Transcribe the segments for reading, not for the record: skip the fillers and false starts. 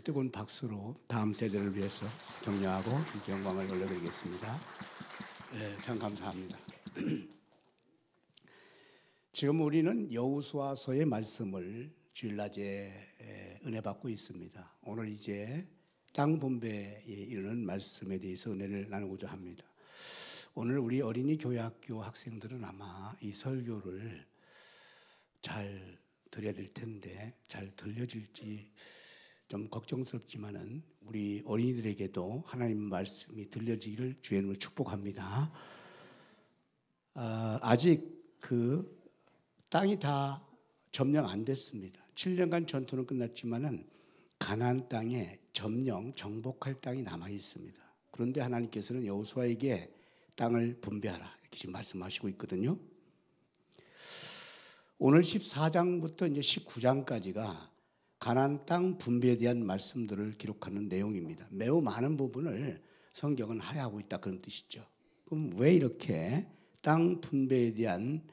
뜨거운 박수로 다음 세대를 위해서 격려하고 영광을 올려드리겠습니다. 네, 참 감사합니다. 지금 우리는 여호수아서의 말씀을 주일낮에 은혜 받고 있습니다. 오늘 이제 땅 분배에 이르는 말씀에 대해서 은혜를 나누고자 합니다. 오늘 우리 어린이 교회학교 학생들은 아마 이 설교를 잘 들어야 될 텐데 잘 들려질지 좀 걱정스럽지만은 우리 어린이들에게도 하나님 말씀이 들려지기를 주의 이름으로 축복합니다. 아직 그 땅이 다 점령 안 됐습니다. 7년간 전투는 끝났지만은 가나안 땅에 점령 정복할 땅이 남아 있습니다. 그런데 하나님께서는 여호수아에게 땅을 분배하라 이렇게 지금 말씀하시고 있거든요. 오늘 14장부터 이제 19장까지가 가나안 땅 분배에 대한 말씀들을 기록하는 내용입니다. 매우 많은 부분을 성경은 할애하고 있다 그런 뜻이죠. 그럼 왜 이렇게 땅 분배에 대한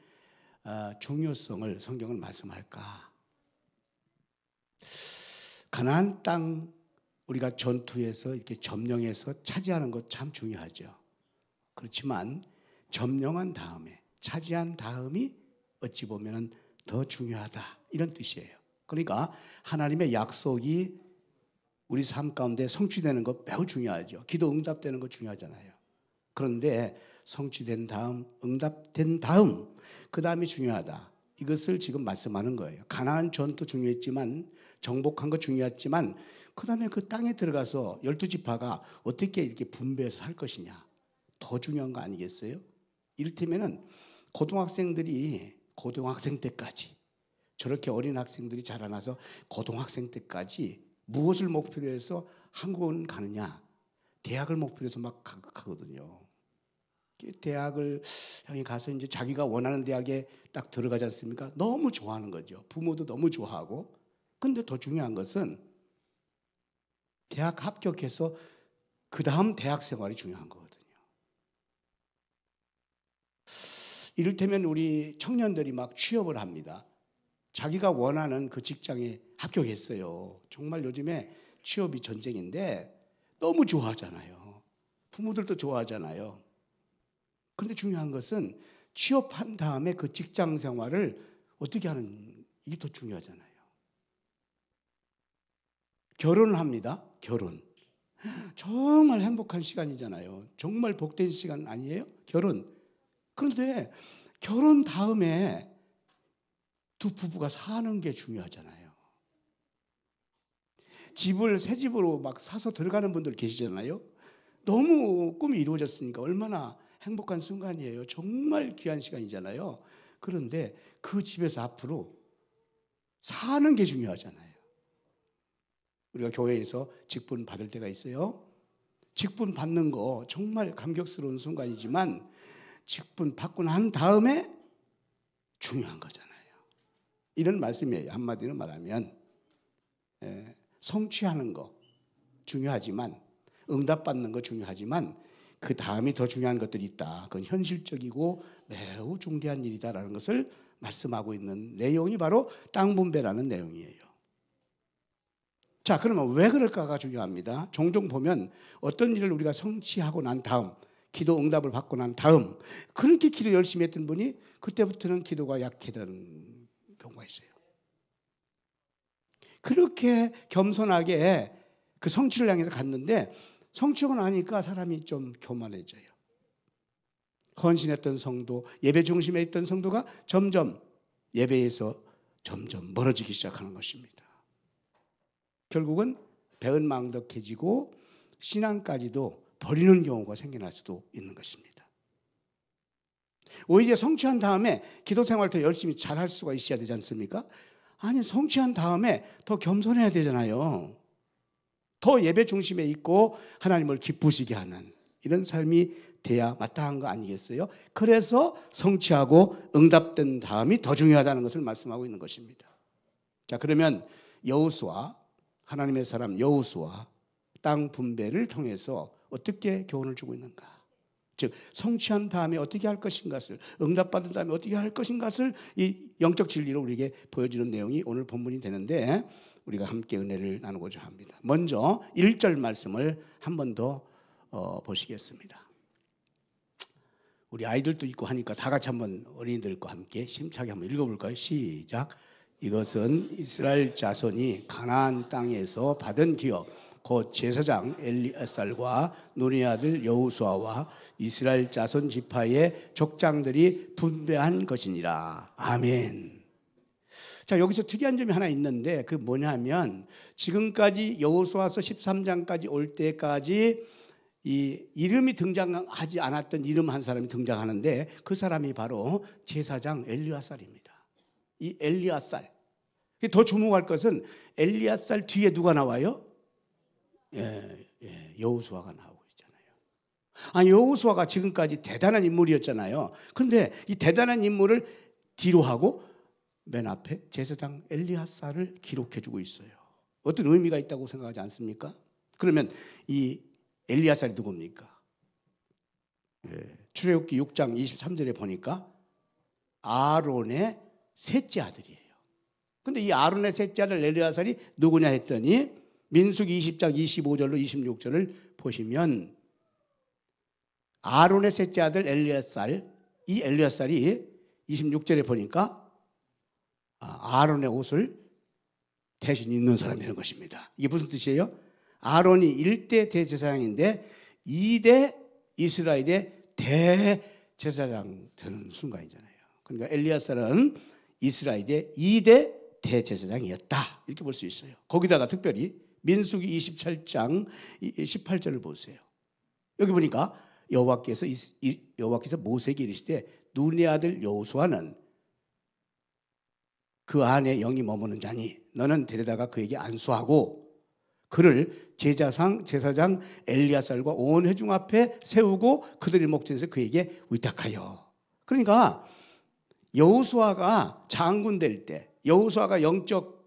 중요성을 성경은 말씀할까? 가나안 땅 우리가 전투에서 이렇게 점령해서 차지하는 것 참 중요하죠. 그렇지만 점령한 다음에 차지한 다음이 어찌 보면 더 중요하다 이런 뜻이에요. 그러니까 하나님의 약속이 우리 삶 가운데 성취되는 것 매우 중요하죠. 기도 응답되는 것 중요하잖아요. 그런데 성취된 다음, 응답된 다음, 그 다음이 중요하다. 이것을 지금 말씀하는 거예요. 가나안 전투 중요했지만, 정복한 것 중요했지만, 그 다음에 그 땅에 들어가서 12지파가 어떻게 이렇게 분배해서 살 것이냐. 더 중요한 거 아니겠어요? 이를테면은 고등학생들이 고등학생 때까지 저렇게 어린 학생들이 자라나서 고등학생 때까지 무엇을 목표로 해서 한국은 가느냐. 대학을 목표로 해서 막 가거든요. 대학을 형이 가서 이제 자기가 원하는 대학에 딱 들어가지 않습니까? 너무 좋아하는 거죠. 부모도 너무 좋아하고. 근데 더 중요한 것은 대학 합격해서 그 다음 대학 생활이 중요한 거거든요. 이를테면 우리 청년들이 막 취업을 합니다. 자기가 원하는 그 직장에 합격했어요. 정말 요즘에 취업이 전쟁인데 너무 좋아하잖아요. 부모들도 좋아하잖아요. 그런데 중요한 것은 취업한 다음에 그 직장 생활을 어떻게 하는 이게 더 중요하잖아요. 결혼을 합니다. 결혼. 정말 행복한 시간이잖아요. 정말 복된 시간 아니에요? 결혼. 그런데 결혼 다음에 두 부부가 사는 게 중요하잖아요. 집을 새 집으로 막 사서 들어가는 분들 계시잖아요. 너무 꿈이 이루어졌으니까 얼마나 행복한 순간이에요. 정말 귀한 시간이잖아요. 그런데 그 집에서 앞으로 사는 게 중요하잖아요. 우리가 교회에서 직분 받을 때가 있어요. 직분 받는 거 정말 감격스러운 순간이지만 직분 받고 난 다음에 중요한 거잖아요. 이런 말씀이에요. 한마디로 말하면 성취하는 거 중요하지만 응답받는 거 중요하지만 그 다음이 더 중요한 것들이 있다. 그건 현실적이고 매우 중대한 일이다라는 것을 말씀하고 있는 내용이 바로 땅 분배라는 내용이에요. 자, 그러면 왜 그럴까가 중요합니다. 종종 보면 어떤 일을 우리가 성취하고 난 다음 기도 응답을 받고 난 다음 그렇게 기도 열심히 했던 분이 그때부터는 기도가 약해지는 경우가 있어요. 그렇게 겸손하게 그 성취를 향해서 갔는데 성취하고 나니까 사람이 좀 교만해져요. 헌신했던 성도, 예배 중심에 있던 성도가 점점 예배에서 점점 멀어지기 시작하는 것입니다. 결국은 배은망덕해지고 신앙까지도 버리는 경우가 생겨날 수도 있는 것입니다. 오히려 성취한 다음에 기도 생활을 더 열심히 잘할 수가 있어야 되지 않습니까? 아니, 성취한 다음에 더 겸손해야 되잖아요. 더 예배 중심에 있고 하나님을 기쁘시게 하는 이런 삶이 돼야 마땅한 거 아니겠어요? 그래서 성취하고 응답된 다음이 더 중요하다는 것을 말씀하고 있는 것입니다. 자, 그러면 여호수아, 하나님의 사람 여호수아 땅 분배를 통해서 어떻게 교훈을 주고 있는가? 즉 성취한 다음에 어떻게 할 것인가를, 응답받은 다음에 어떻게 할 것인가를 이 영적 진리로 우리에게 보여주는 내용이 오늘 본문이 되는데 우리가 함께 은혜를 나누고자 합니다. 먼저 1절 말씀을 한 번 더 보시겠습니다. 우리 아이들도 있고 하니까 다 같이 한번 어린이들과 함께 힘차게 한번 읽어볼까요? 시작. 이것은 이스라엘 자손이 가나안 땅에서 받은 기업 곧 제사장 엘리아살과 눈의 아들 여호수아와 이스라엘 자손 지파의 족장들이 분배한 것이니라. 아멘. 자, 여기서 특이한 점이 하나 있는데 그 뭐냐면 지금까지 여호수아서 13장까지 올 때까지 이 이름이 등장하지 않았던 이름 한 사람이 등장하는데 그 사람이 바로 제사장 엘리아살입니다. 이 엘리아살. 더 주목할 것은 엘리아살 뒤에 누가 나와요? 여호수아가 나오고 있잖아요. 여호수아가 지금까지 대단한 인물이었잖아요. 그런데 이 대단한 인물을 뒤로 하고 맨 앞에 제사장 엘리아살을 기록해주고 있어요. 어떤 의미가 있다고 생각하지 않습니까? 그러면 이 엘리아살이 누굽니까? 출애굽기 6장 23절에 보니까 아론의 셋째 아들이에요. 근데 이 아론의 셋째 아들 엘리아살이 누구냐 했더니 민수기 20장 25절로 26절을 보시면 아론의 셋째 아들 엘리아살, 이 엘리아살이 26절에 보니까 아론의 옷을 대신 입는 사람이 되는 것입니다. 이게 무슨 뜻이에요? 아론이 1대 대제사장인데 2대 이스라엘의 대제사장 되는 순간이잖아요. 그러니까 엘리아살은 이스라엘의 2대 대제사장이었다. 이렇게 볼 수 있어요. 거기다가 특별히 민수기 27장 18절을 보세요. 여기 보니까 여호와께서 모세에게 이르시되 눈의 아들 여호수아는 그 안에 영이 머무는 자니 너는 데려다가 그에게 안수하고 그를 제사장 엘리아살과 온 회중 앞에 세우고 그들의 목전에서 그에게 위탁하여. 그러니까 여호수아가 장군 될 때, 여호수아가 영적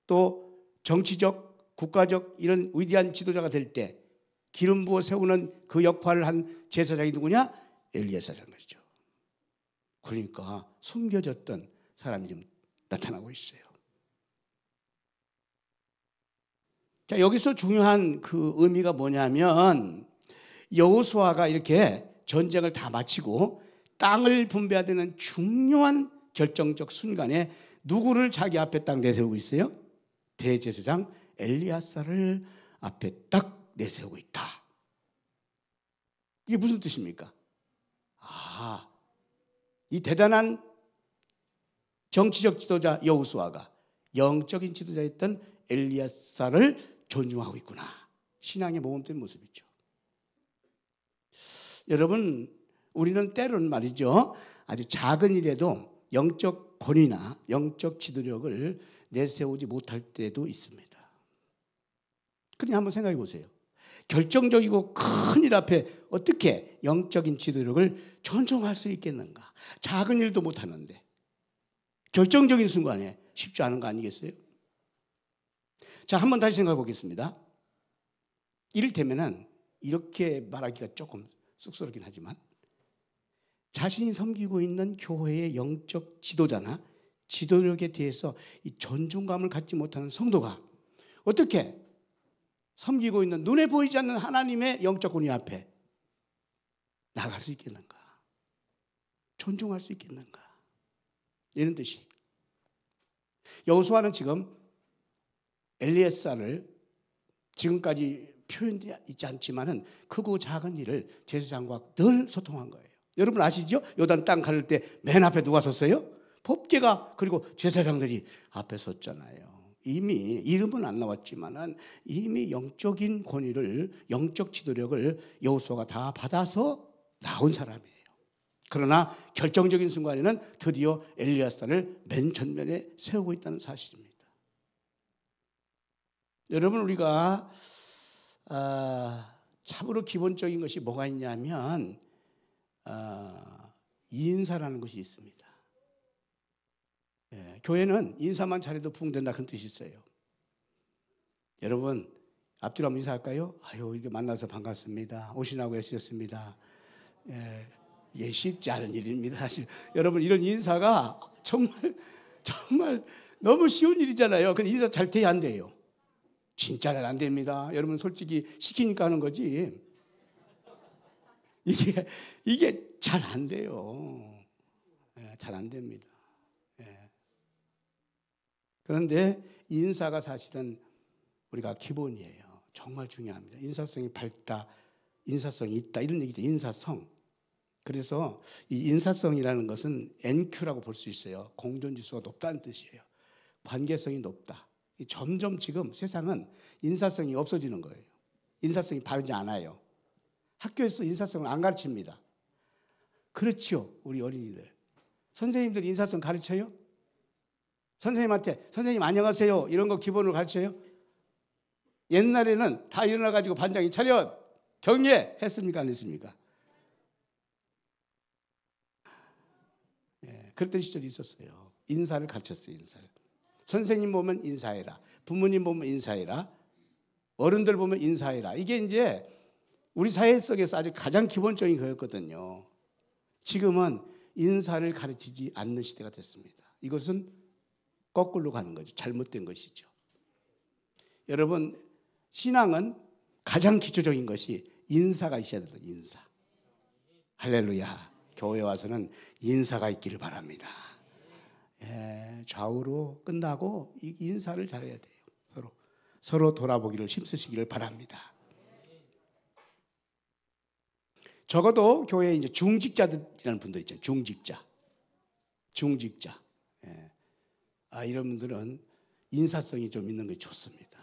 또 정치적 국가적 이런 위대한 지도자가 될 때 기름 부어 세우는 그 역할을 한 제사장이 누구냐? 엘리야사라는 것이죠. 그러니까 숨겨졌던 사람이 좀 나타나고 있어요. 자, 여기서 중요한 그 의미가 뭐냐면 여호수아가 이렇게 전쟁을 다 마치고 땅을 분배하는 중요한 결정적 순간에 누구를 자기 앞에 딱 내세우고 있어요? 대제사장 엘리야사를 앞에 딱 내세우고 있다. 이게 무슨 뜻입니까? 이 대단한 정치적 지도자 여호수아가 영적인 지도자였던 엘리야사를 존중하고 있구나. 신앙의 모범된 모습이죠. 여러분, 우리는 때로는 말이죠, 아주 작은 일에도 영적 권위나 영적 지도력을 내세우지 못할 때도 있습니다. 그러니 한번 생각해 보세요. 결정적이고 큰 일 앞에 어떻게 영적인 지도력을 존중할 수 있겠는가? 작은 일도 못하는데 결정적인 순간에 쉽지 않은 거 아니겠어요? 자, 한번 다시 생각해 보겠습니다. 이를테면은 이렇게 말하기가 조금 쑥스럽긴 하지만 자신이 섬기고 있는 교회의 영적 지도자나 지도력에 대해서 이 존중감을 갖지 못하는 성도가 어떻게 섬기고 있는 눈에 보이지 않는 하나님의 영적 권위 앞에 나갈 수 있겠는가? 존중할 수 있겠는가? 이런 뜻이. 여호수아는 지금 엘리야사를 지금까지 표현되어 있지 않지만은 크고 작은 일을 제사장과 늘 소통한 거예요. 여러분 아시죠? 요단 땅 가를 때 맨 앞에 누가 섰어요? 법궤가 그리고 제사장들이 앞에 섰잖아요. 이미 이름은 안 나왔지만은 이미 영적인 권위를, 영적 지도력을 여호수아가 다 받아서 나온 사람이에요. 그러나 결정적인 순간에는 드디어 엘리야사를 맨 전면에 세우고 있다는 사실입니다. 여러분, 우리가 참으로 기본적인 것이 뭐가 있냐면 인사라는 것이 있습니다. 교회는 인사만 잘해도 부흥된다 그런 뜻이 있어요. 여러분, 앞뒤로 한번 인사할까요? 아유, 이렇게 만나서 반갑습니다. 오시라고 애쓰셨습니다. 쉽지 않은 일입니다. 사실 여러분, 이런 인사가 정말 너무 쉬운 일이잖아요. 근데 인사 잘 돼야 안 돼요. 진짜 잘 안 됩니다. 여러분 솔직히 시키니까 하는 거지. 이게 잘 안 돼요. 잘 안 됩니다. 그런데 인사가 사실은 우리가 기본이에요. 정말 중요합니다. 인사성이 밝다, 인사성이 있다 이런 얘기죠. 인사성. 그래서 이 인사성이라는 것은 NQ라고 볼 수 있어요. 공존지수가 높다는 뜻이에요. 관계성이 높다. 점점 지금 세상은 인사성이 없어지는 거예요. 인사성이 바르지 않아요. 학교에서 인사성을 안 가르칩니다. 그렇죠. 우리 어린이들. 선생님들 인사성 가르쳐요? 선생님한테 선생님 안녕하세요 이런 거 기본으로 가르쳐요? 옛날에는 다 일어나가지고 반장이 차렷 경례 했습니까? 안 했습니까? 그랬던 시절이 있었어요. 인사를 가르쳤어요. 인사를. 선생님 보면 인사해라. 부모님 보면 인사해라. 어른들 보면 인사해라. 이게 이제 우리 사회 속에서 아주 가장 기본적인 거였거든요. 지금은 인사를 가르치지 않는 시대가 됐습니다. 이것은 거꾸로 가는 거죠. 잘못된 것이죠. 여러분 신앙은 가장 기초적인 것이 인사가 있어야 돼요. 인사. 할렐루야. 교회 와서는 인사가 있기를 바랍니다. 좌우로 끝나고 이 인사를 잘해야 돼요. 서로 돌아보기를 힘쓰시기를 바랍니다. 적어도 교회에 이제 중직자들이라는 분들 있잖아요. 중직자. 이런 분들은 인사성이 좀 있는 게 좋습니다.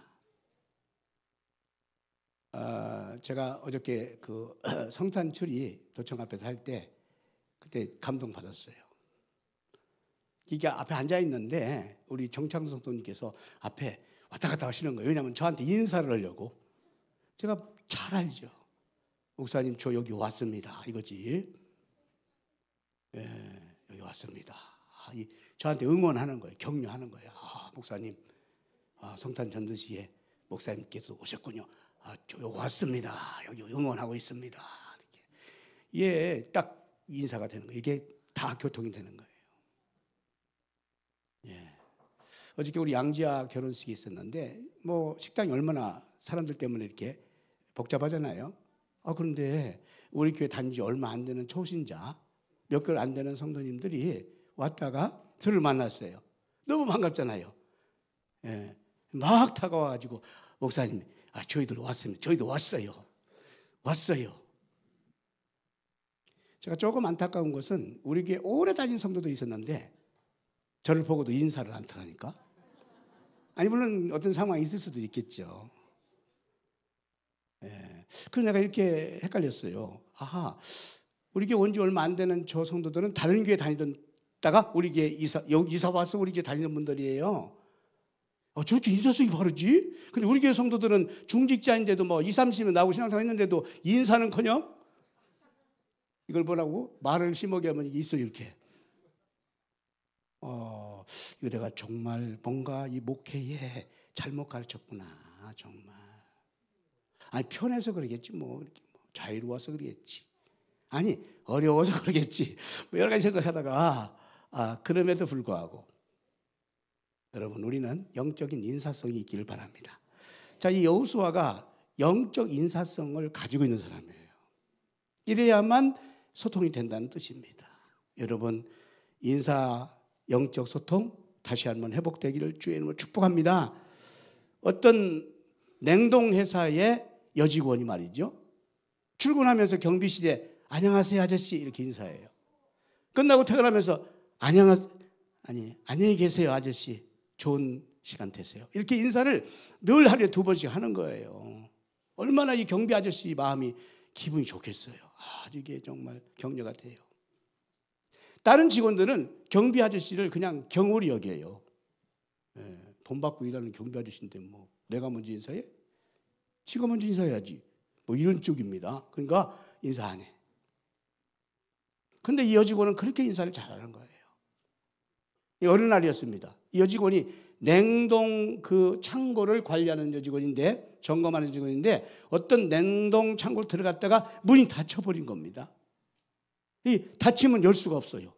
제가 어저께 그 성탄 추리 도청 앞에서 할 때 그때 감동받았어요. 이게 앞에 앉아 있는데 우리 정창수 성도님께서 앞에 왔다 갔다 하시는 거예요. 왜냐하면 저한테 인사를 하려고. 제가 잘 알죠. 목사님 저 여기 왔습니다. 이거지. 여기 왔습니다. 저한테 응원하는 거예요. 격려하는 거예요. 목사님 성탄 전도시에 목사님께서 오셨군요. 저 여기 왔습니다. 여기 응원하고 있습니다. 이게 딱 인사가 되는 거예요. 이게 다 교통이 되는 거예요. 어저께 우리 양지아 결혼식이 있었는데 뭐 식당이 얼마나 사람들 때문에 이렇게 복잡하잖아요. 그런데 우리 교회 다닌 지 얼마 안 되는 초신자 몇 개월 안 되는 성도님들이 왔다가 저를 만났어요. 너무 반갑잖아요. 막 다가와가지고 목사님 저희들 왔습니다. 저희도 왔어요. 제가 조금 안타까운 것은 우리 교회 오래 다닌 성도들이 있었는데 저를 보고도 인사를 안 하니까. 아니 물론 어떤 상황이 있을 수도 있겠죠. 그래서 내가 이렇게 헷갈렸어요. 우리 교회 온 지 얼마 안 되는 저 성도들은 다른 교회 다니다가 우리 교회 이사 와서 우리 교회 다니는 분들이에요. 저렇게 인사성이 바르지? 근데 우리 교회 성도들은 중직자인데도 뭐 20, 30년 나오고 신앙생활 했는데도 인사는커녕 이걸 뭐라고? 말을 심하게 하면 이게 있어요. 이렇게. 이거 내가 정말 뭔가 이 목회에 잘못 가르쳤구나. 정말. 편해서 그러겠지 뭐. 자유로워서 그러겠지. 아니 어려워서 그러겠지. 여러 가지 생각하다가 그럼에도 불구하고 여러분 우리는 영적인 인사성이 있기를 바랍니다. 자, 이 여호수아가 영적 인사성을 가지고 있는 사람이에요. 이래야만 소통이 된다는 뜻입니다. 여러분 영적 소통 다시 한번 회복되기를 주의 이름으로 축복합니다. 어떤 냉동회사의 여직원이 말이죠. 출근하면서 경비실에 안녕하세요 아저씨 이렇게 인사해요. 끝나고 퇴근하면서 안녕히 계세요 아저씨. 좋은 시간 되세요. 이렇게 인사를 늘 하루에 2번씩 하는 거예요. 얼마나 이 경비 아저씨 마음이 기분이 좋겠어요. 아주 이게 정말 격려가 돼요. 다른 직원들은 경비 아저씨를 그냥 경홀히 여겨요. 돈 받고 일하는 경비 아저씨인데 뭐 내가 먼저 인사해? 지가 먼저 인사해야지. 뭐 이런 쪽입니다. 그러니까 인사 안 해. 근데 이 여직원은 그렇게 인사를 잘하는 거예요. 어느 날이었습니다. 이 여직원이 냉동 그 창고를 관리하는 여직원인데 점검하는 여직원인데 어떤 냉동 창고로 들어갔다가 문이 닫혀버린 겁니다. 이 닫히면 열 수가 없어요.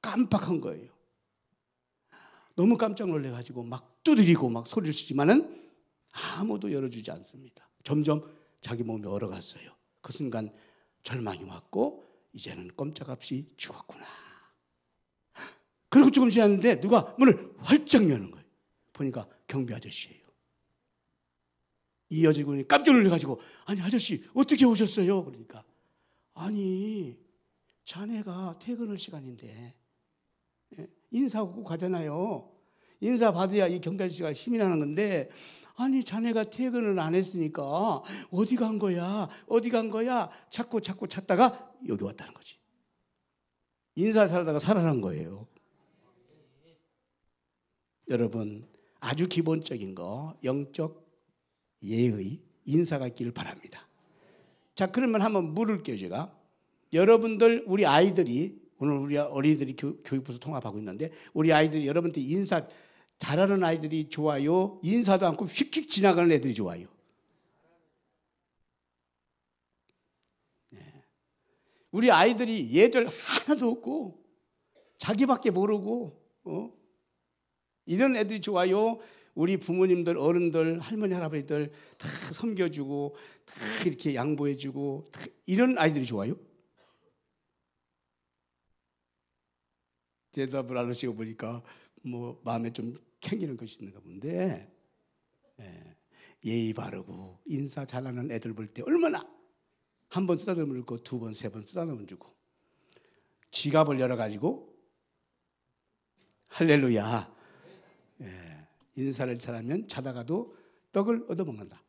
깜빡한 거예요. 너무 깜짝 놀래가지고 막 두드리고 막 소리를 치지만은 아무도 열어주지 않습니다. 점점 자기 몸이 얼어갔어요. 그 순간 절망이 왔고 이제는 꼼짝없이 죽었구나. 그리고 조금 지났는데 누가 문을 활짝 여는 거예요. 보니까 경비 아저씨예요. 이 여직원이 깜짝 놀래가지고 아니 아저씨 어떻게 오셨어요? 그러니까 아니 자네가 퇴근할 시간인데 인사하고 가잖아요. 인사 받아야 이 경비 아저씨가 힘이 나는 건데 아니 자네가 퇴근을 안 했으니까 어디 간 거야? 어디 간 거야? 찾고 찾다가 여기 왔다는 거지. 인사 살다가 살아난 거예요. 여러분 아주 기본적인 거 영적 예의 인사가 있기를 바랍니다. 자 그러면 한번 물을게요. 제가 여러분들 우리 아이들이 오늘 우리 어린이들이 교육부에서 통합하고 있는데 우리 아이들이 여러분들 인사 잘하는 아이들이 좋아요? 인사도 않고 휙휙 지나가는 애들이 좋아요? 네. 우리 아이들이 예절 하나도 없고 자기밖에 모르고 이런 애들이 좋아요? 우리 부모님들, 어른들, 할머니, 할아버지들 다 섬겨주고 다 이렇게 양보해주고 다 이런 아이들이 좋아요? 대답을 안 하시고 보니까 뭐 마음에 좀 캥기는 것이 있는가 본데 예의 바르고 인사 잘하는 애들 볼 때 얼마나 한 번 쓰다듬어 주고 두 번, 세 번 쓰다듬어 주고 지갑을 열어가지고 할렐루야 인사를 잘하면 자다가도 떡을 얻어먹는다.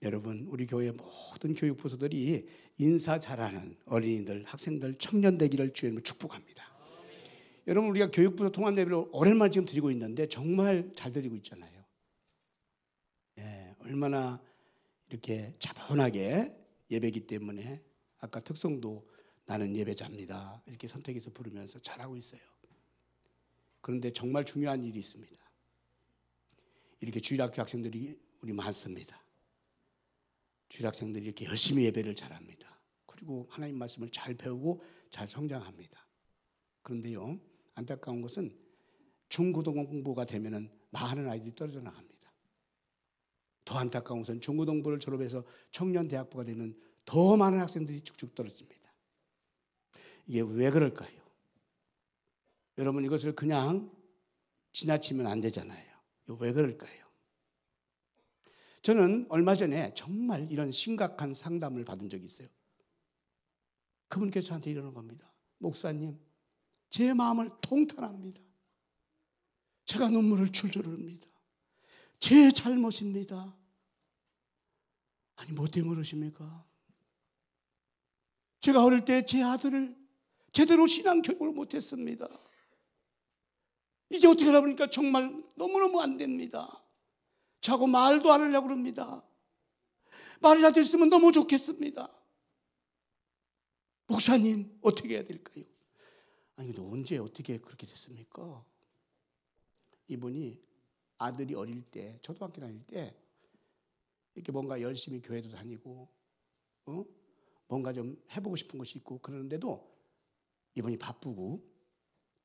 여러분 우리 교회 모든 교육부서들이 인사 잘하는 어린이들, 학생들, 청년 되기를 주님을 축복합니다. 여러분 우리가 교육부서 통합 예배를 오랜만에 지금 드리고 있는데 정말 잘 드리고 있잖아요. 얼마나 이렇게 차분하게 예배이기 때문에 아까 특성도 나는 예배자입니다 이렇게 선택해서 부르면서 잘하고 있어요. 그런데 정말 중요한 일이 있습니다. 이렇게 주일학교 학생들이 우리 많습니다. 주일학생들이 이렇게 열심히 예배를 잘합니다. 그리고 하나님 말씀을 잘 배우고 잘 성장합니다. 그런데요 안타까운 것은 중고등부가 되면은 많은 아이들이 떨어져 나갑니다. 더 안타까운 것은 중고등부를 졸업해서 청년대학부가 되면 더 많은 학생들이 쭉쭉 떨어집니다. 이게 왜 그럴까요? 여러분 이것을 그냥 지나치면 안 되잖아요. 왜 그럴까요? 저는 얼마 전에 정말 이런 심각한 상담을 받은 적이 있어요. 그분께서 저한테 이러는 겁니다. 목사님 제 마음을 통탄합니다. 제가 눈물을 줄줄 흐릅니다. 제 잘못입니다. 아니 뭐 때문에 그러십니까? 제가 어릴 때 제 아들을 제대로 신앙 교육을 못했습니다. 이제 어떻게 하다 보니까 정말 너무너무 안 됩니다. 저하고 말도 안 하려고 그럽니다. 말이라도 됐으면 너무 좋겠습니다. 목사님 어떻게 해야 될까요? 아니 근데 언제 어떻게 그렇게 됐습니까? 이분이 아들이 어릴 때 초등학교 다닐 때 이렇게 뭔가 열심히 교회도 다니고 뭔가 좀 해보고 싶은 것이 있고 그러는데도 이분이 바쁘고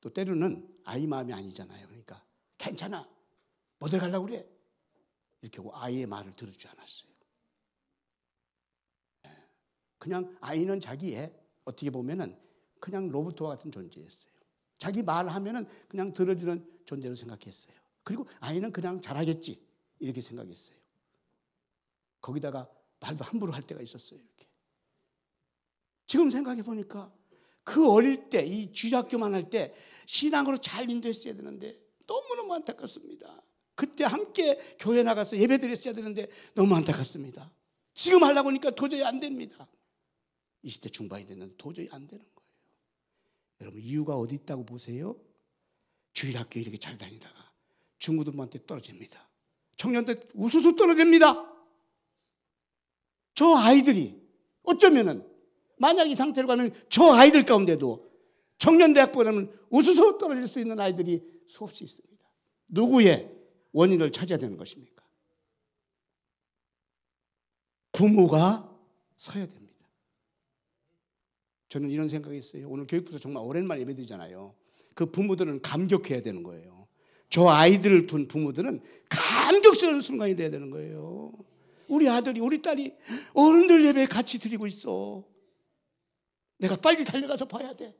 또 때로는 아이 마음이 아니잖아요. 그러니까 괜찮아 어디 가려고 그래 이렇게 하고 아이의 말을 들어주지 않았어요. 그냥 아이는 자기의 어떻게 보면은 그냥 로봇과 같은 존재였어요. 자기 말하면은 그냥 들어주는 존재로 생각했어요. 그리고 아이는 그냥 잘하겠지 이렇게 생각했어요. 거기다가 말도 함부로 할 때가 있었어요. 이렇게. 지금 생각해 보니까 그 어릴 때 이 주일학교만 할 때 신앙으로 잘 인도했어야 되는데 너무너무 안타깝습니다. 그때 함께 교회 나가서 예배 드렸어야 되는데 너무 안타깝습니다. 지금 하려고 하니까 도저히 안 됩니다. 20대 중반이 됐는데 도저히 안 되는 거예요. 여러분 이유가 어디 있다고 보세요? 주일학교 이렇게 잘 다니다가 중고등부한테 떨어집니다. 청년 때 우수수 떨어집니다. 저 아이들이 어쩌면은 만약 이 상태로 가면 저 아이들 가운데도 청년대학부가 되면 우수수 떨어질 수 있는 아이들이 수없이 있습니다. 누구의 원인을 찾아야 되는 것입니까? 부모가 서야 됩니다. 저는 이런 생각이 있어요. 오늘 교육부에서 정말 오랜만에 예배드리잖아요. 그 부모들은 감격해야 되는 거예요. 저 아이들을 둔 부모들은 감격스러운 순간이 돼야 되는 거예요. 우리 아들이 우리 딸이 어른들 예배에 같이 드리고 있어. 내가 빨리 달려가서 봐야 돼.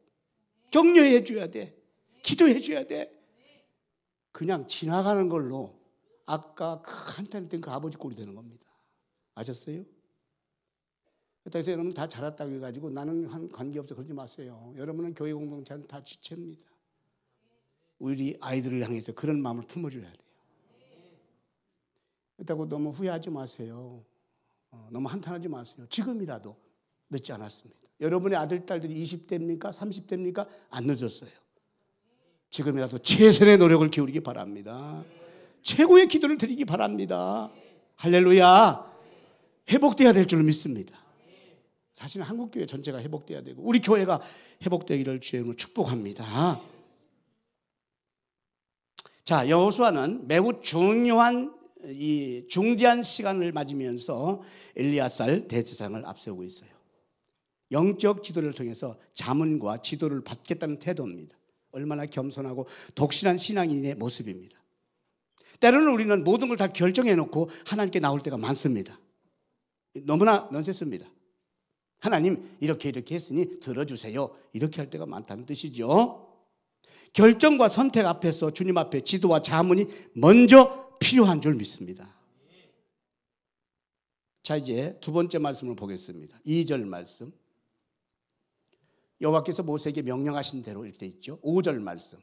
격려해 줘야 돼. 기도해 줘야 돼. 그냥 지나가는 걸로 아까 그 한탄 된 그 아버지 꼴이 되는 겁니다. 아셨어요? 그래서 여러분 다 자랐다고 해가지고 나는 관계없어 그러지 마세요. 여러분은 교회 공동체는 다 지체입니다. 우리 아이들을 향해서 그런 마음을 품어줘야 돼요. 그렇다고 너무 후회하지 마세요. 너무 한탄하지 마세요. 지금이라도 늦지 않았습니다. 여러분의 아들, 딸들이 20대입니까? 30대입니까? 안 늦었어요. 지금이라도 최선의 노력을 기울이기 바랍니다. 최고의 기도를 드리기 바랍니다. 할렐루야. 회복돼야 될 줄 믿습니다. 사실은 한국교회 전체가 회복돼야 되고 우리 교회가 회복되기를 주의 이름으로 축복합니다. 자, 여호수아는 매우 중요한 이 중대한 시간을 맞으면서 엘리야살 대제사장을 앞세우고 있어요. 영적 지도를 통해서 자문과 지도를 받겠다는 태도입니다. 얼마나 겸손하고 독실한 신앙인의 모습입니다. 때로는 우리는 모든 걸 다 결정해놓고 하나님께 나올 때가 많습니다. 너무나 넌센스입니다. 하나님 이렇게 했으니 들어주세요. 이렇게 할 때가 많다는 뜻이죠. 결정과 선택 앞에서 주님 앞에 지도와 자문이 먼저 필요한 줄 믿습니다. 자, 이제 두 번째 말씀을 보겠습니다. 2절 말씀. 여호와께서 모세에게 명령하신 대로 이렇게 돼 있죠. 5절 말씀.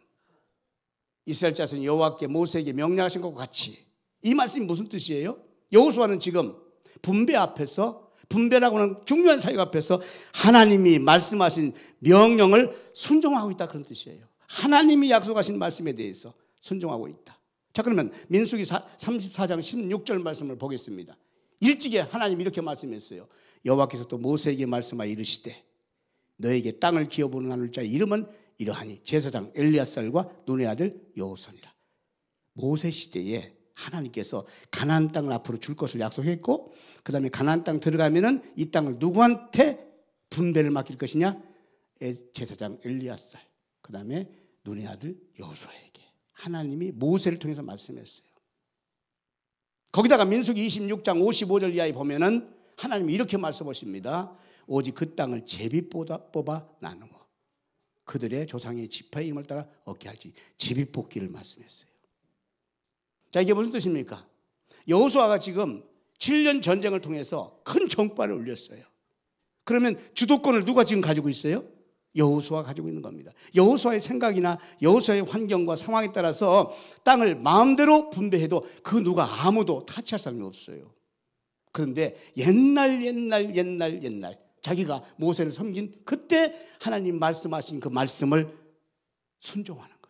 이스라엘 자손이 여호와께 모세에게 명령하신 것과 같이. 이 말씀이 무슨 뜻이에요? 여호수아는 지금 분배 앞에서, 분배라고 하는 중요한 사역 앞에서 하나님이 말씀하신 명령을 순종하고 있다, 그런 뜻이에요. 하나님이 약속하신 말씀에 대해서 순종하고 있다. 자, 그러면 민수기 34장 16절 말씀을 보겠습니다. 일찍이 하나님이 이렇게 말씀했어요. 여호와께서 또 모세에게 말씀하여 이르시되 너에게 땅을 기업으로 나눌 자의 이름은 이러하니 제사장 엘리야살과 눈의 아들 여호수아니라. 모세 시대에 하나님께서 가나안 땅을 앞으로 줄 것을 약속했고, 그 다음에 가나안 땅 들어가면은 이 땅을 누구한테 분배를 맡길 것이냐? 제사장 엘리야살, 그 다음에 눈의 아들 여호수아에게 하나님이 모세를 통해서 말씀했어요. 거기다가 민수기 26장 55절 이하에 보면은 하나님이 이렇게 말씀하십니다. 오직 그 땅을 제비 뽑아 나누어 그들의 조상의 지파의 이름을 따라 얻게 할지. 제비 뽑기를 말씀했어요. 자, 이게 무슨 뜻입니까? 여호수아가 지금 7년 전쟁을 통해서 큰 정발을 올렸어요. 그러면 주도권을 누가 지금 가지고 있어요? 여호수아가 가지고 있는 겁니다. 여호수아의 생각이나 여호수아의 환경과 상황에 따라서 땅을 마음대로 분배해도 그 누가 아무도 타치할 사람이 없어요. 그런데 옛날 자기가 모세를 섬긴 그때 하나님 말씀하신 그 말씀을 순종하는 거예요.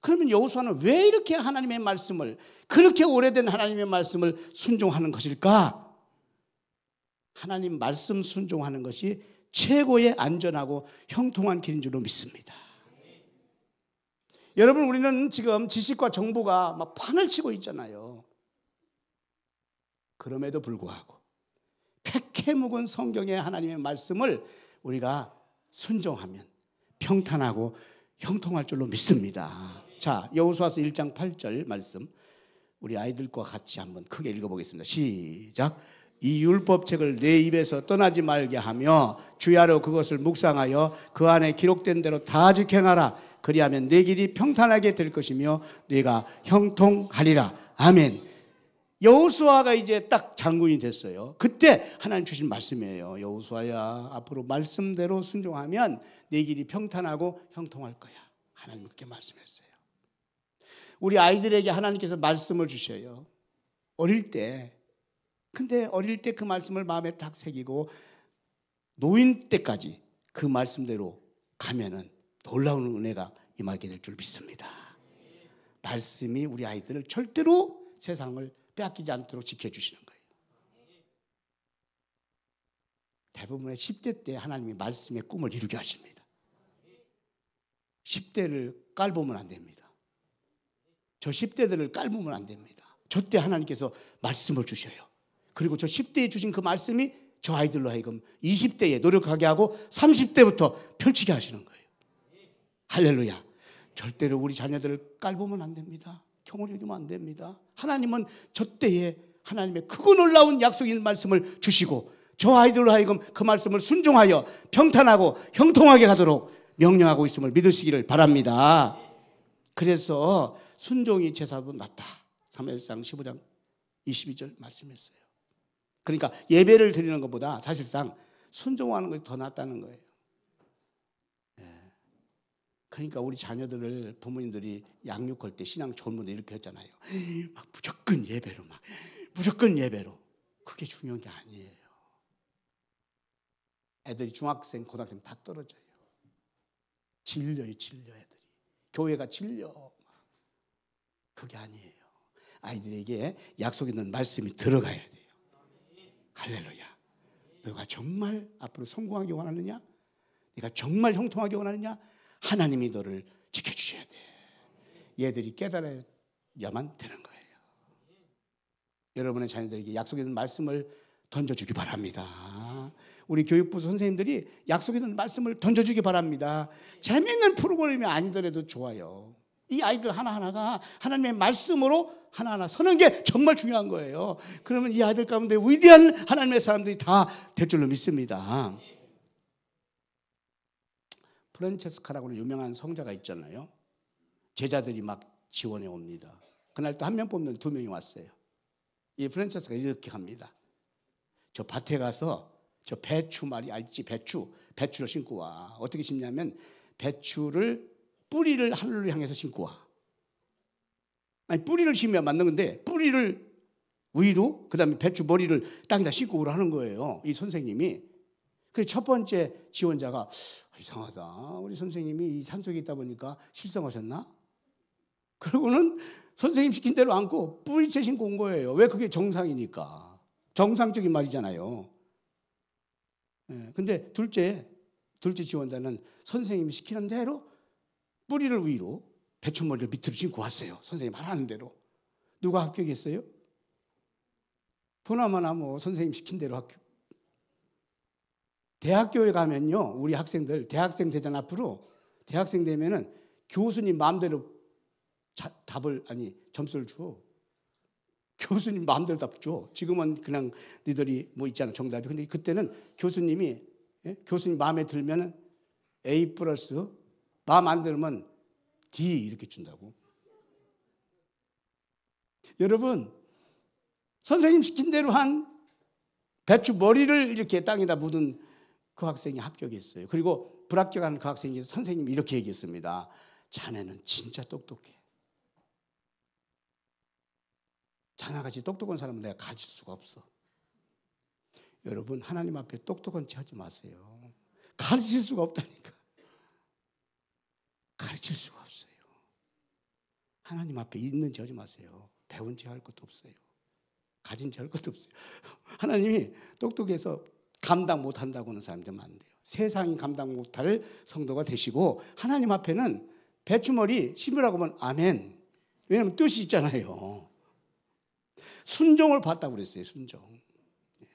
그러면 여호수아는 왜 이렇게 하나님의 말씀을, 그렇게 오래된 하나님의 말씀을 순종하는 것일까? 하나님 말씀 순종하는 것이 최고의 안전하고 형통한 길인 줄로 믿습니다. 여러분, 우리는 지금 지식과 정보가 막 판을 치고 있잖아요. 그럼에도 불구하고 팩해 묵은 성경의 하나님의 말씀을 우리가 순종하면 평탄하고 형통할 줄로 믿습니다. 자, 여호수아서 1장 8절 말씀 우리 아이들과 같이 한번 크게 읽어보겠습니다. 시작. 이 율법책을 내 입에서 떠나지 말게 하며 주야로 그것을 묵상하여 그 안에 기록된 대로 다 지켜나라. 그리하면 내 길이 평탄하게 될 것이며 네가 형통하리라. 아멘. 여호수아가 이제 딱 장군이 됐어요. 그때 하나님 주신 말씀이에요. 여호수아야, 앞으로 말씀대로 순종하면 내 길이 평탄하고 형통할 거야. 하나님 그렇게 말씀했어요. 우리 아이들에게 하나님께서 말씀을 주셔요. 어릴 때. 근데 어릴 때 그 말씀을 마음에 딱 새기고 노인 때까지 그 말씀대로 가면은 놀라운 은혜가 임하게 될 줄 믿습니다. 말씀이 우리 아이들을 절대로 세상을 빼앗기지 않도록 지켜주시는 거예요. 대부분의 10대 때 하나님이 말씀의 꿈을 이루게 하십니다. 10대를 깔보면 안 됩니다. 저 10대들을 깔보면 안 됩니다. 저 때 하나님께서 말씀을 주셔요. 그리고 저 10대에 주신 그 말씀이 저 아이들로 하여금 20대에 노력하게 하고 30대부터 펼치게 하시는 거예요. 할렐루야. 절대로 우리 자녀들을 깔보면 안 됩니다. 경홀히 여기면 안 됩니다. 하나님은 저 때에 하나님의 크고 놀라운 약속인 말씀을 주시고 저 아이들로 하여금 그 말씀을 순종하여 평탄하고 형통하게 가도록 명령하고 있음을 믿으시기를 바랍니다. 그래서 순종이 제사보다 낫다. 사무엘상 15장 22절 말씀했어요. 그러니까 예배를 드리는 것보다 사실상 순종하는 것이 더 낫다는 거예요. 그러니까 우리 자녀들을 부모님들이 양육할 때 신앙 좋은 분들 이렇게 했잖아요. 막 무조건 예배로 무조건 예배로. 그게 중요한 게 아니에요. 애들이 중학생, 고등학생 다 떨어져요. 질려요, 애들이. 교회가 질려. 그게 아니에요. 아이들에게 약속 있는 말씀이 들어가야 돼요. 할렐루야. 너가 정말 앞으로 성공하기 원하느냐? 네가 정말 형통하기 원하느냐? 하나님이 너를 지켜주셔야 돼. 얘들이 깨달아야만 되는 거예요. 여러분의 자녀들에게 약속 있는 말씀을 던져주기 바랍니다. 우리 교육부 선생님들이 약속 있는 말씀을 던져주기 바랍니다. 재미있는 프로그램이 아니더라도 좋아요. 이 아이들 하나하나가 하나님의 말씀으로 하나하나 서는 게 정말 중요한 거예요. 그러면 이 아이들 가운데 위대한 하나님의 사람들이 다 될 줄로 믿습니다. 프란체스카라고 유명한 성자가 있잖아요. 제자들이 막 지원해 옵니다. 그날 또 한 명 뽑는 2명이 왔어요. 이 프란체스카가 이렇게 합니다. 저 밭에 가서 저 배추 말이 알지? 배추를 심고 와. 어떻게 심냐면 배추를 뿌리를 하늘로 향해서 심고 와. 아니 뿌리를 심어야 맞는 건데 뿌리를 위로 그다음에 배추 머리를 땅에다 심고 오라는 거예요. 이 선생님이. 그래서 첫 번째 지원자가 이상하다. 우리 선생님이 이 산속에 있다 보니까 실성하셨나? 그러고는 선생님 시킨 대로 안고 뿌리채 심고 온 거예요. 왜? 그게 정상이니까. 정상적인 말이잖아요. 근데 둘째 지원자는 선생님이 시키는 대로 뿌리를 위로 배추머리를 밑으로 심고 왔어요. 선생님 하라는 대로. 누가 합격했어요? 보나마나 뭐 선생님 시킨 대로 합격. 대학교에 가면요, 우리 학생들 대학생 되잖아. 앞으로 대학생 되면은 교수님 마음대로 점수를 줘. 교수님 마음대로 답 줘. 지금은 그냥 너희들이 뭐 있잖아 정답이. 근데 그때는 교수님이 교수님 마음에 들면은 A+, 마음 안 들면 D 이렇게 준다고. 여러분, 선생님 시킨 대로 한 배추 머리를 이렇게 땅에다 묻은 그 학생이 합격했어요. 그리고 불합격한 그 학생이 선생님이 이렇게 얘기했습니다. 자네는 진짜 똑똑해. 자네같이 똑똑한 사람은 내가 가질 수가 없어. 여러분, 하나님 앞에 똑똑한 체 하지 마세요. 가르칠 수가 없다니까. 가르칠 수가 없어요. 하나님 앞에 있는 체 하지 마세요. 배운 체 할 것도 없어요. 가진 체 할 것도 없어요. 하나님이 똑똑해서 감당 못한다고 하는 사람들 많은데요. 세상이 감당 못할 성도가 되시고 하나님 앞에는 배추머리 심으라고 하면 아멘. 왜냐하면 뜻이 있잖아요. 순종을 받다고 그랬어요.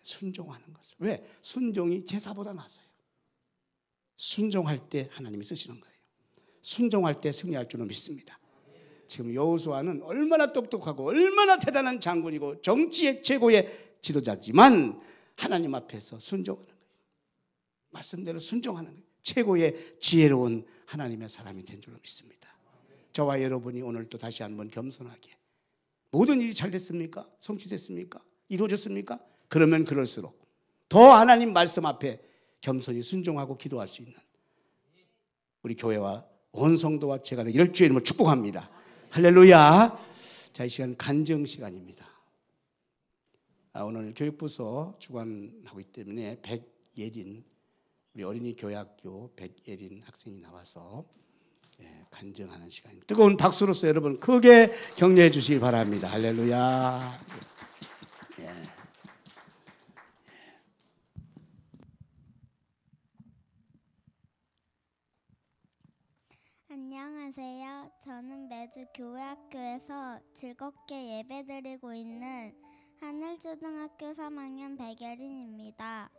순종하는 것을. 왜? 순종이 제사보다 낫어요. 순종할 때 하나님이 쓰시는 거예요. 순종할 때 승리할 줄로 믿습니다. 지금 여호수아는 얼마나 똑똑하고 얼마나 대단한 장군이고 정치의 최고의 지도자지만 하나님 앞에서 순종하는 거예요. 말씀대로 순종하는 거예요. 최고의 지혜로운 하나님의 사람이 된 줄로 믿습니다. 저와 여러분이 오늘 또 다시 한번 겸손하게 모든 일이 잘 됐습니까? 성취됐습니까? 이루어졌습니까? 그러면 그럴수록 더 하나님 말씀 앞에 겸손히 순종하고 기도할 수 있는 우리 교회와 온 성도와 제가 되기를 주의 이름으로 축복합니다. 할렐루야. 자, 이 시간 간증 시간입니다. 오늘 교육부서 주관하고 있기 때문에 백예린 우리 어린이 교회학교 백예린 학생이 나와서 간증하는 시간입니다. 뜨거운 박수로서 여러분 크게 격려해 주시기 바랍니다. 할렐루야. 안녕하세요. 저는 매주 교회학교에서 즐겁게 예배드리고 있는 하늘초등학교 3학년 백예린입니다.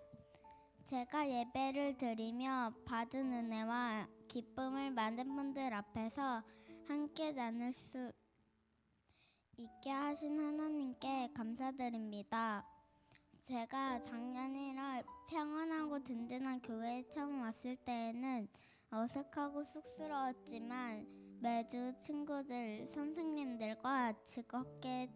제가 예배를 드리며 받은 은혜와 기쁨을 많은 분들 앞에서 함께 나눌 수 있게 하신 하나님께 감사드립니다. 제가 작년 1월 평안하고 든든한 교회에 처음 왔을 때에는 어색하고 쑥스러웠지만 매주 친구들, 선생님들과 즐겁게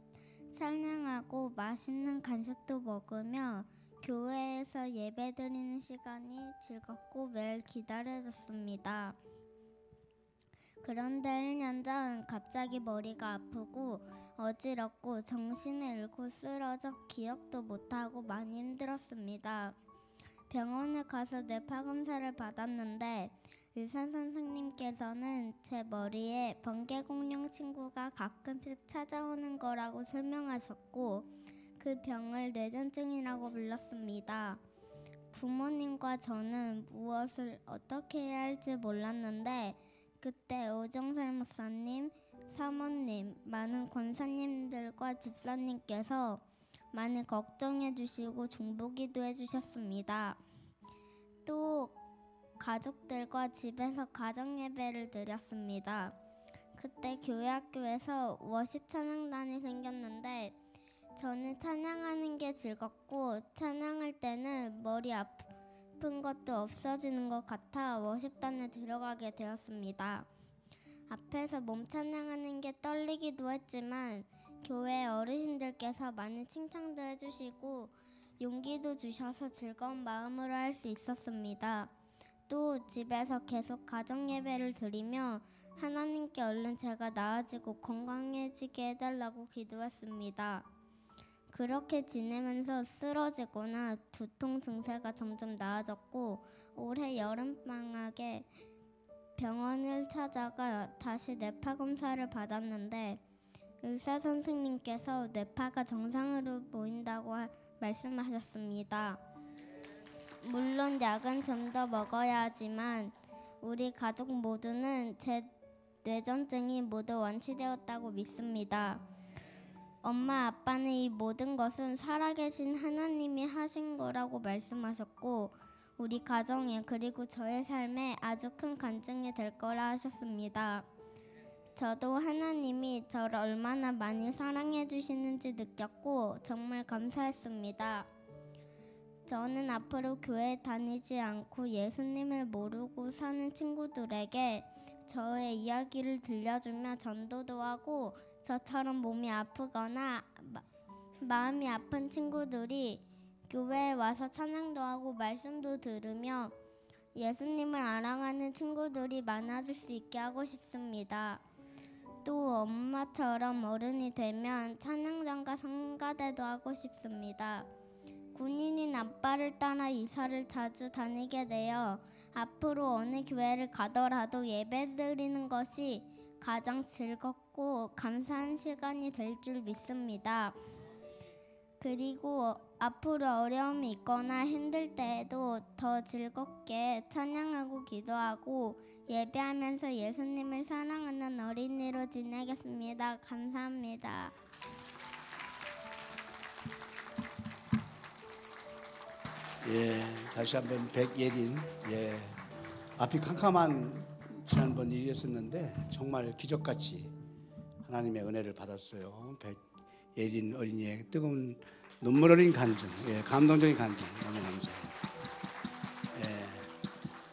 찬양하고 맛있는 간식도 먹으며 교회에서 예배드리는 시간이 즐겁고 매일 기다려졌습니다. 그런데 1년 전 갑자기 머리가 아프고 어지럽고 정신을 잃고 쓰러져 기억도 못하고 많이 힘들었습니다. 병원에 가서 뇌파 검사를 받았는데 의사 선생님께서는 제 머리에 번개 공룡 친구가 가끔씩 찾아오는 거라고 설명하셨고 그 병을 뇌전증이라고 불렀습니다. 부모님과 저는 무엇을 어떻게 해야 할지 몰랐는데 그때 오정설 목사님, 사모님, 많은 권사님들과 집사님께서 많이 걱정해 주시고 중보기도 해주셨습니다. 또 가족들과 집에서 가정예배를 드렸습니다. 그때 교회 학교에서 워십 찬양단이 생겼는데 저는 찬양하는 게 즐겁고 찬양할 때는 머리 아픈 것도 없어지는 것 같아 워십단에 들어가게 되었습니다. 앞에서 몸 찬양하는 게 떨리기도 했지만 교회 어르신들께서 많이 칭찬도 해주시고 용기도 주셔서 즐거운 마음으로 할 수 있었습니다. 또 집에서 계속 가정예배를 드리며 하나님께 얼른 제가 나아지고 건강해지게 해달라고 기도했습니다. 그렇게 지내면서 쓰러지거나 두통 증세가 점점 나아졌고 올해 여름방학에 병원을 찾아가 다시 뇌파 검사를 받았는데 의사 선생님께서 뇌파가 정상으로 보인다고 말씀하셨습니다. 물론 약은 좀 더 먹어야 하지만 우리 가족 모두는 제 뇌전증이 모두 완치되었다고 믿습니다. 엄마 아빠는 이 모든 것은 살아계신 하나님이 하신 거라고 말씀하셨고 우리 가정에 그리고 저의 삶에 아주 큰 간증이 될 거라 하셨습니다. 저도 하나님이 저를 얼마나 많이 사랑해 주시는지 느꼈고 정말 감사했습니다. 저는 앞으로 교회에 다니지 않고 예수님을 모르고 사는 친구들에게 저의 이야기를 들려주며 전도도 하고 저처럼 몸이 아프거나 마음이 아픈 친구들이 교회에 와서 찬양도 하고 말씀도 들으며 예수님을 알아가는 친구들이 많아질 수 있게 하고 싶습니다. 또 엄마처럼 어른이 되면 찬양장과 성가대도 하고 싶습니다. 군인인 아빠를 따라 이사를 자주 다니게 되어 앞으로 어느 교회를 가더라도 예배드리는 것이 가장 즐겁고 감사한 시간이 될 줄 믿습니다. 그리고 앞으로 어려움이 있거나 힘들 때에도 더 즐겁게 찬양하고 기도하고 예배하면서 예수님을 사랑하는 어린이로 지내겠습니다. 감사합니다. 예, 다시 한번 백예린. 예, 앞이 캄캄한 지난번 일이었었는데 정말 기적같이 하나님의 은혜를 받았어요. 백예린 어린이의 뜨거운 눈물 어린 간증, 예, 감동적인 간증 너무 감사해요. 예,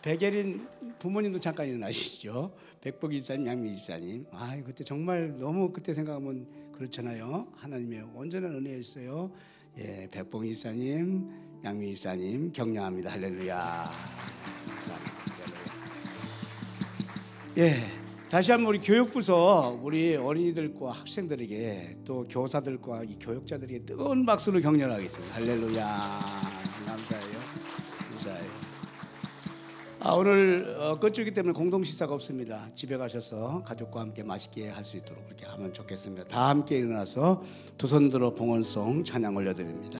백예린 부모님도 잠깐 일어나시죠. 백복 이사님, 양미 이사님. 아, 그때 정말 너무 그때 생각하면 그렇잖아요. 하나님의 온전한 은혜였어요. 예, 백복 이사님, 양미 이사님 격려합니다. 할렐루야. 예, 다시 한번 우리 교육부서 우리 어린이들과 학생들에게 또 교사들과 이 교육자들에게 뜨거운 박수를 격려하겠습니다. 할렐루야. 감사해요. 감사해요. 오늘 끝주기 때문에 공동 식사가 없습니다. 집에 가셔서 가족과 함께 맛있게 할 수 있도록 그렇게 하면 좋겠습니다. 다 함께 일어나서 두 손 들어 봉헌송 찬양 올려드립니다.